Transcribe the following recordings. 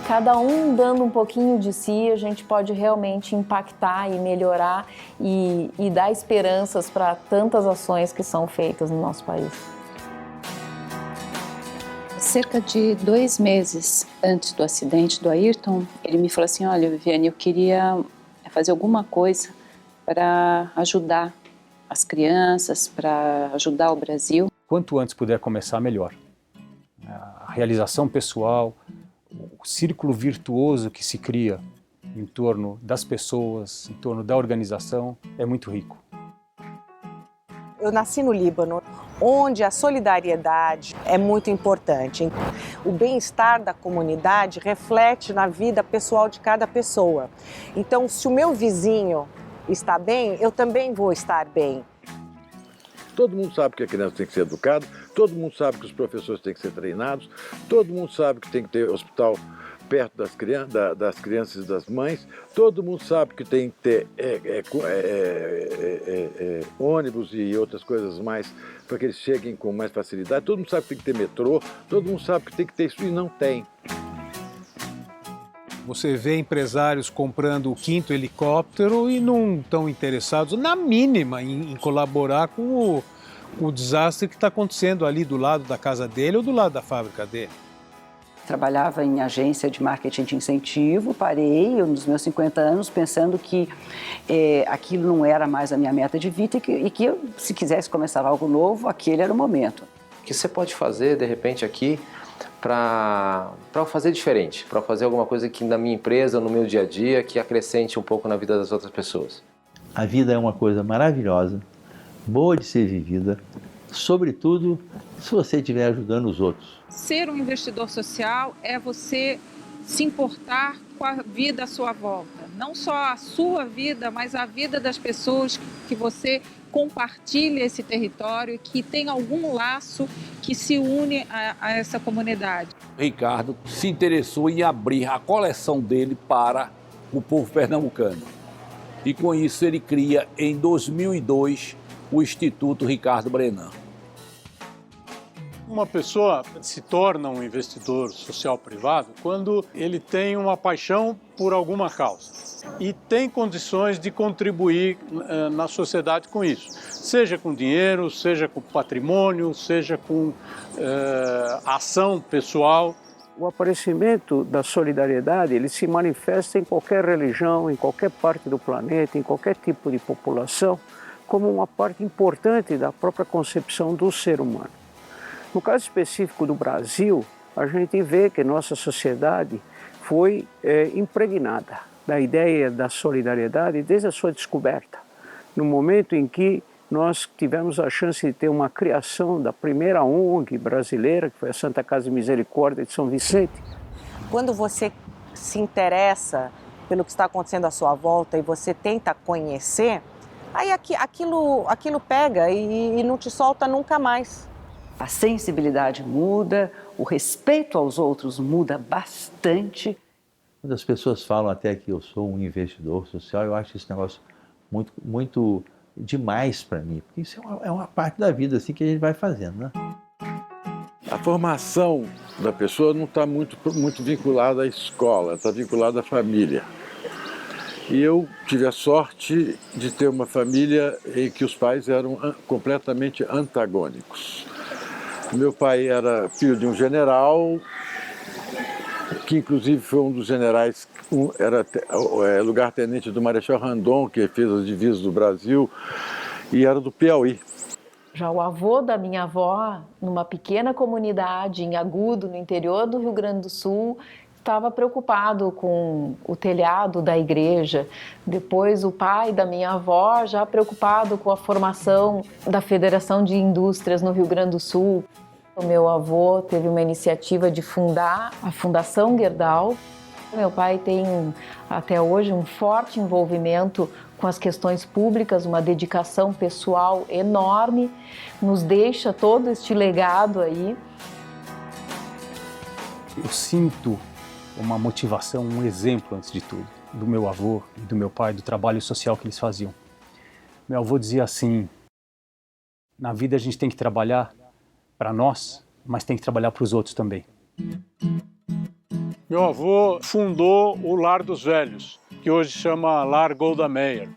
Cada um dando um pouquinho de si, a gente pode realmente impactar e melhorar e dar esperanças para tantas ações que são feitas no nosso país. Cerca de 2 meses antes do acidente do Ayrton, ele me falou assim: olha, Viviane, eu queria fazer alguma coisa para ajudar as crianças, para ajudar o Brasil. Quanto antes puder começar, melhor. A realização pessoal, o círculo virtuoso que se cria em torno das pessoas, em torno da organização, é muito rico. Eu nasci no Líbano, onde a solidariedade é muito importante. O bem-estar da comunidade reflete na vida pessoal de cada pessoa. Então, se o meu vizinho está bem, eu também vou estar bem. Todo mundo sabe que a criança tem que ser educada, todo mundo sabe que os professores têm que ser treinados, todo mundo sabe que tem que ter hospital perto das crianças e das mães, todo mundo sabe que tem que ter ônibus e outras coisas mais para que eles cheguem com mais facilidade, todo mundo sabe que tem que ter metrô, todo mundo sabe que tem que ter isso e não tem. Você vê empresários comprando o 5º helicóptero e não estão interessados, na mínima, em colaborar com o desastre que está acontecendo ali do lado da casa dele ou do lado da fábrica dele. Trabalhava em agência de marketing de incentivo, parei nos meus 50 anos pensando que aquilo não era mais a minha meta de vida e que eu, se quisesse começar algo novo, aquele era o momento. O que você pode fazer, de repente, aqui para fazer diferente, para fazer alguma coisa que na minha empresa, no meu dia a dia, que acrescente um pouco na vida das outras pessoas? A vida é uma coisa maravilhosa, boa de ser vivida, sobretudo se você estiver ajudando os outros. Ser um investidor social é você se importar com a vida à sua volta. Não só a sua vida, mas a vida das pessoas que você compartilha esse território, que tem algum laço que se une a essa comunidade. Ricardo se interessou em abrir a coleção dele para o povo pernambucano. E com isso ele cria, em 2002, o Instituto Ricardo Brenan. Uma pessoa se torna um investidor social privado quando ele tem uma paixão por alguma causa e tem condições de contribuir na sociedade com isso, seja com dinheiro, seja com patrimônio, seja com ação pessoal. O aparecimento da solidariedade, ele se manifesta em qualquer religião, em qualquer parte do planeta, em qualquer tipo de população, como uma parte importante da própria concepção do ser humano. No caso específico do Brasil, a gente vê que nossa sociedade foi impregnada da ideia da solidariedade desde a sua descoberta. No momento em que nós tivemos a chance de ter uma criação da primeira ONG brasileira, que foi a Santa Casa de Misericórdia de São Vicente. Quando você se interessa pelo que está acontecendo à sua volta e você tenta conhecer, aí aquilo pega e não te solta nunca mais. A sensibilidade muda, o respeito aos outros muda bastante. Quando as pessoas falam até que eu sou um investidor social, eu acho esse negócio muito demais para mim, porque isso é uma parte da vida assim que a gente vai fazendo, né? A formação da pessoa não está muito vinculada à escola, está vinculada à família. E eu tive a sorte de ter uma família em que os pais eram completamente antagônicos. Meu pai era filho de um general, que inclusive foi um dos generais, era lugar-tenente do Marechal Randon, que fez as divisas do Brasil, e era do Piauí. Já o avô da minha avó, numa pequena comunidade em Agudo, no interior do Rio Grande do Sul, estava preocupado com o telhado da igreja. Depois o pai da minha avó, já preocupado com a formação da Federação de Indústrias no Rio Grande do Sul. O meu avô teve uma iniciativa de fundar a Fundação Gerdau. Meu pai tem até hoje um forte envolvimento com as questões públicas, uma dedicação pessoal enorme, nos deixa todo este legado aí. Eu sinto uma motivação, um exemplo, antes de tudo, do meu avô e do meu pai, do trabalho social que eles faziam. Meu avô dizia assim: na vida a gente tem que trabalhar para nós, mas tem que trabalhar para os outros também. Meu avô fundou o Lar dos Velhos, que hoje chama Lar Golda Meir.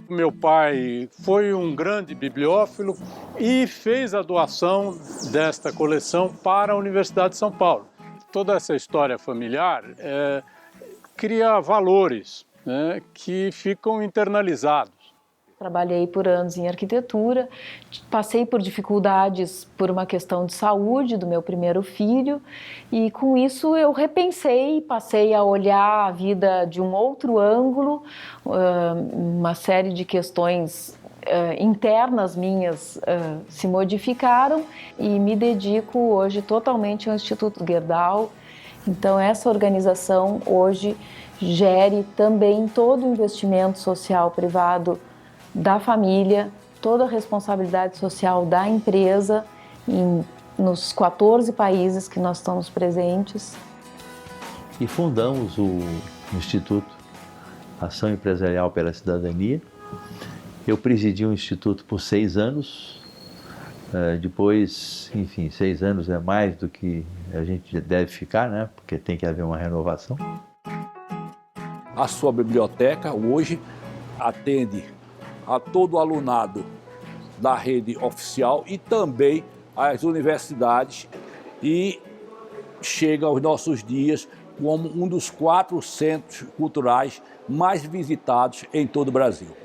Meu pai foi um grande bibliófilo e fez a doação desta coleção para a Universidade de São Paulo. Toda essa história familiar cria valores, né, que ficam internalizados. Trabalhei por anos em arquitetura, passei por dificuldades por uma questão de saúde do meu primeiro filho e com isso eu repensei, passei a olhar a vida de um outro ângulo, uma série de questões internas minhas se modificaram e me dedico hoje totalmente ao Instituto Gerdau. Então essa organização hoje gere também todo o investimento social privado da família, toda a responsabilidade social da empresa nos 14 países que nós estamos presentes. E fundamos o Instituto Ação Empresarial pela Cidadania. Eu presidi o Instituto por 6 anos, depois, enfim, 6 anos é mais do que a gente deve ficar, né? Porque tem que haver uma renovação. A sua biblioteca hoje atende a todo o alunado da rede oficial e também às universidades e chega aos nossos dias como um dos 4 centros culturais mais visitados em todo o Brasil.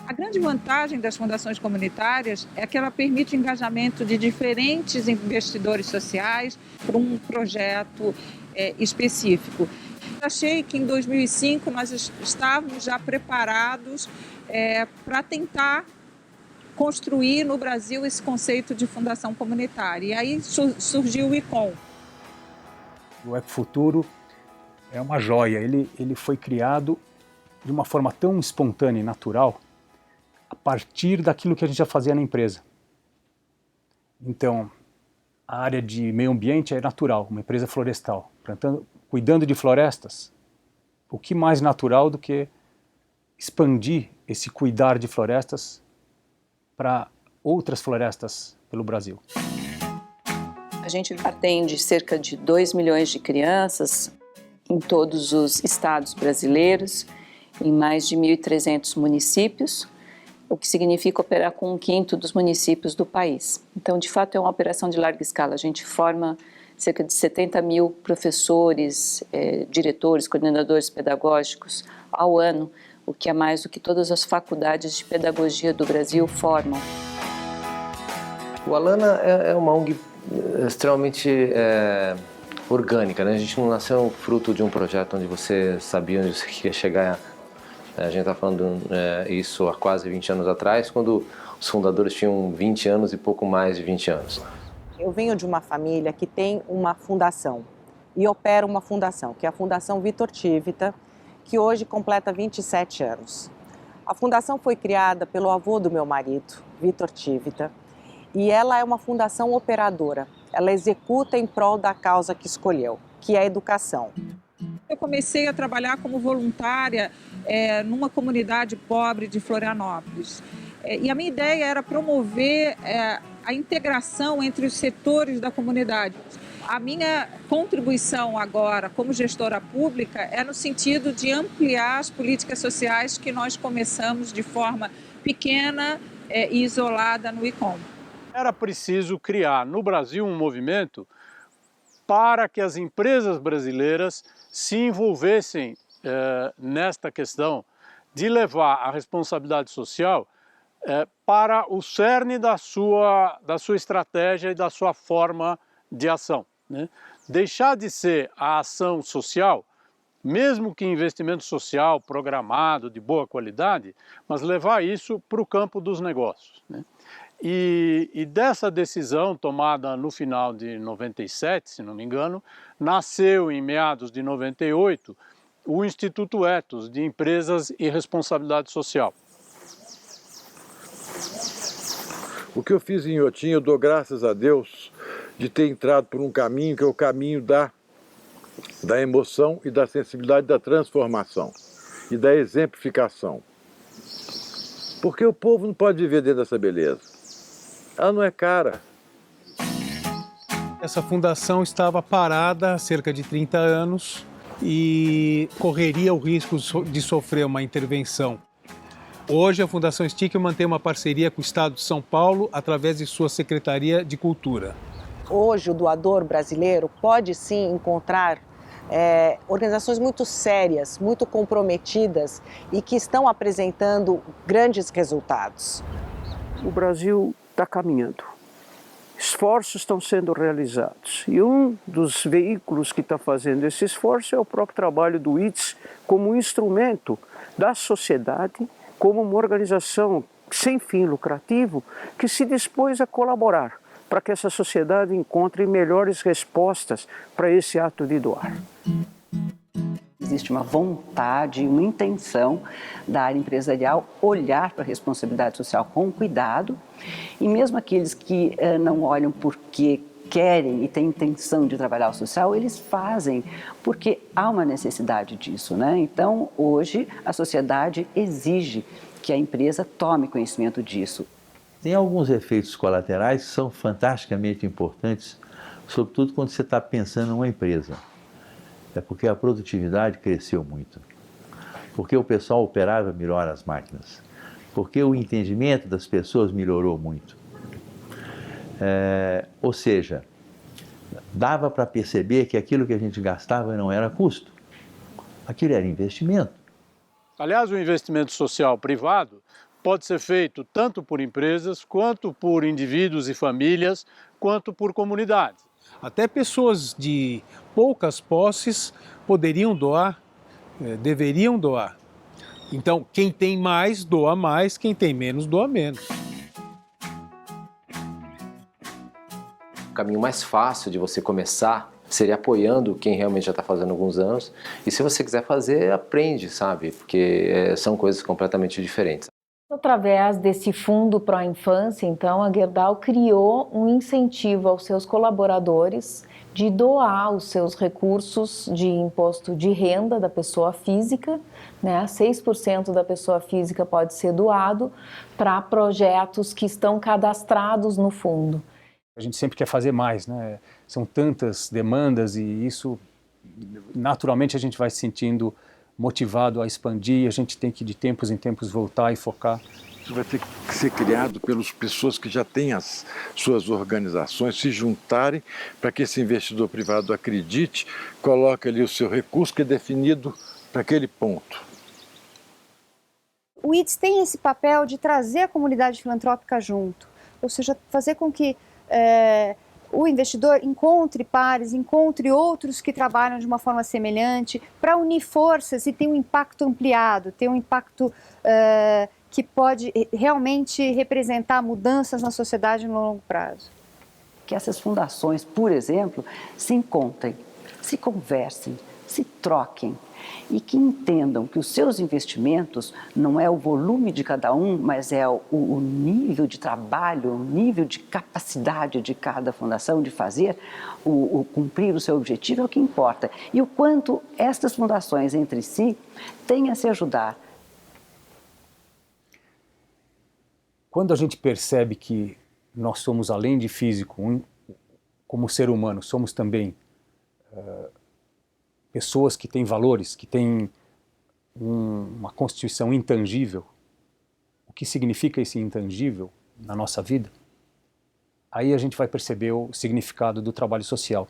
A grande vantagem das fundações comunitárias é que ela permite o engajamento de diferentes investidores sociais para um projeto específico. Achei que em 2005 nós estávamos já preparados para tentar construir no Brasil esse conceito de fundação comunitária. E aí surgiu o ICOM. O Ecofuturo é uma joia, ele foi criado de uma forma tão espontânea e natural a partir daquilo que a gente já fazia na empresa. Então, a área de meio ambiente é natural, uma empresa florestal, cuidando de florestas. O que mais natural do que expandir esse cuidar de florestas para outras florestas pelo Brasil? A gente atende cerca de 2 milhões de crianças em todos os estados brasileiros, em mais de 1.300 municípios, o que significa operar com 1/5 dos municípios do país. Então, de fato, é uma operação de larga escala. A gente forma cerca de 70 mil professores, diretores, coordenadores pedagógicos ao ano, o que é mais do que todas as faculdades de pedagogia do Brasil formam. O Alana é uma ONG extremamente orgânica, né? A gente não nasceu fruto de um projeto onde você sabia onde você queria chegar. A gente está falando isso há quase 20 anos atrás, quando os fundadores tinham 20 anos e pouco mais de 20 anos. Eu venho de uma família que tem uma fundação e opera uma fundação, que é a Fundação Vitor Tivita, que hoje completa 27 anos. A fundação foi criada pelo avô do meu marido, Vitor Tivita, e ela é uma fundação operadora. Ela executa em prol da causa que escolheu, que é a educação. Eu comecei a trabalhar como voluntária numa comunidade pobre de Florianópolis. E a minha ideia era promover a integração entre os setores da comunidade. A minha contribuição agora como gestora pública é no sentido de ampliar as políticas sociais que nós começamos de forma pequena e isolada no ICOM. Era preciso criar no Brasil um movimento para que as empresas brasileiras se envolvessem nesta questão de levar a responsabilidade social para o cerne da sua estratégia e da sua forma de ação, né? Deixar de ser a ação social, mesmo que investimento social programado, de boa qualidade, mas levar isso para o campo dos negócios, né? E dessa decisão tomada no final de 97, se não me engano, nasceu em meados de 98 o Instituto Ethos de Empresas e Responsabilidade Social. O que eu fiz em Inhotim, eu dou graças a Deus de ter entrado por um caminho que é o caminho da emoção e da sensibilidade da transformação e da exemplificação. Porque o povo não pode viver dentro dessa beleza. Ela não é cara. Essa fundação estava parada há cerca de 30 anos e correria o risco de sofrer uma intervenção. Hoje, a Fundação STIC mantém uma parceria com o Estado de São Paulo através de sua Secretaria de Cultura. Hoje, o doador brasileiro pode sim encontrar organizações muito sérias, muito comprometidas e que estão apresentando grandes resultados. O Brasil está caminhando. Esforços estão sendo realizados. E um dos veículos que está fazendo esse esforço é o próprio trabalho do ITS como instrumento da sociedade, como uma organização sem fim lucrativo que se dispôs a colaborar para que essa sociedade encontre melhores respostas para esse ato de doar. Existe uma vontade, uma intenção da área empresarial olhar para a responsabilidade social com cuidado, e mesmo aqueles que não olham porque querem e têm intenção de trabalhar o social, eles fazem porque há uma necessidade disso, né? Então, hoje, a sociedade exige que a empresa tome conhecimento disso. Tem alguns efeitos colaterais que são fantasticamente importantes, sobretudo quando você está pensando em uma empresa. É porque a produtividade cresceu muito, porque o pessoal operava melhor as máquinas, porque o entendimento das pessoas melhorou muito. Ou seja, dava para perceber que aquilo que a gente gastava não era custo, aquilo era investimento. Aliás, o investimento social privado pode ser feito tanto por empresas, quanto por indivíduos e famílias, quanto por comunidades. Até pessoas de poucas posses poderiam doar, deveriam doar. Então, quem tem mais, doa mais, quem tem menos, doa menos. O caminho mais fácil de você começar seria apoiando quem realmente já está fazendo alguns anos. E se você quiser fazer, aprende, sabe? Porque são coisas completamente diferentes. Através desse Fundo Pró-Infância, então, a Gerdau criou um incentivo aos seus colaboradores de doar os seus recursos de imposto de renda da pessoa física, né? 6% da pessoa física pode ser doado para projetos que estão cadastrados no fundo. A gente sempre quer fazer mais, né? São tantas demandas e isso, naturalmente, a gente vai se sentindo motivado a expandir, a gente tem que de tempos em tempos voltar e focar. Isso vai ter que ser criado pelas pessoas que já têm as suas organizações, se juntarem para que esse investidor privado acredite, coloque ali o seu recurso que é definido para aquele ponto. O ITS tem esse papel de trazer a comunidade filantrópica junto, ou seja, fazer com que o investidor encontre pares, encontre outros que trabalham de uma forma semelhante, para unir forças e ter um impacto ampliado, ter um impacto que pode realmente representar mudanças na sociedade no longo prazo. Que essas fundações, por exemplo, se encontrem, se conversem, se troquem e que entendam que os seus investimentos não é o volume de cada um, mas é o nível de trabalho, o nível de capacidade de cada fundação de fazer, cumprir o seu objetivo é o que importa. E o quanto estas fundações entre si têm a se ajudar. Quando a gente percebe que nós somos, além de físico, como ser humano, somos também pessoas que têm valores, que têm uma constituição intangível, o que significa esse intangível na nossa vida, aí a gente vai perceber o significado do trabalho social.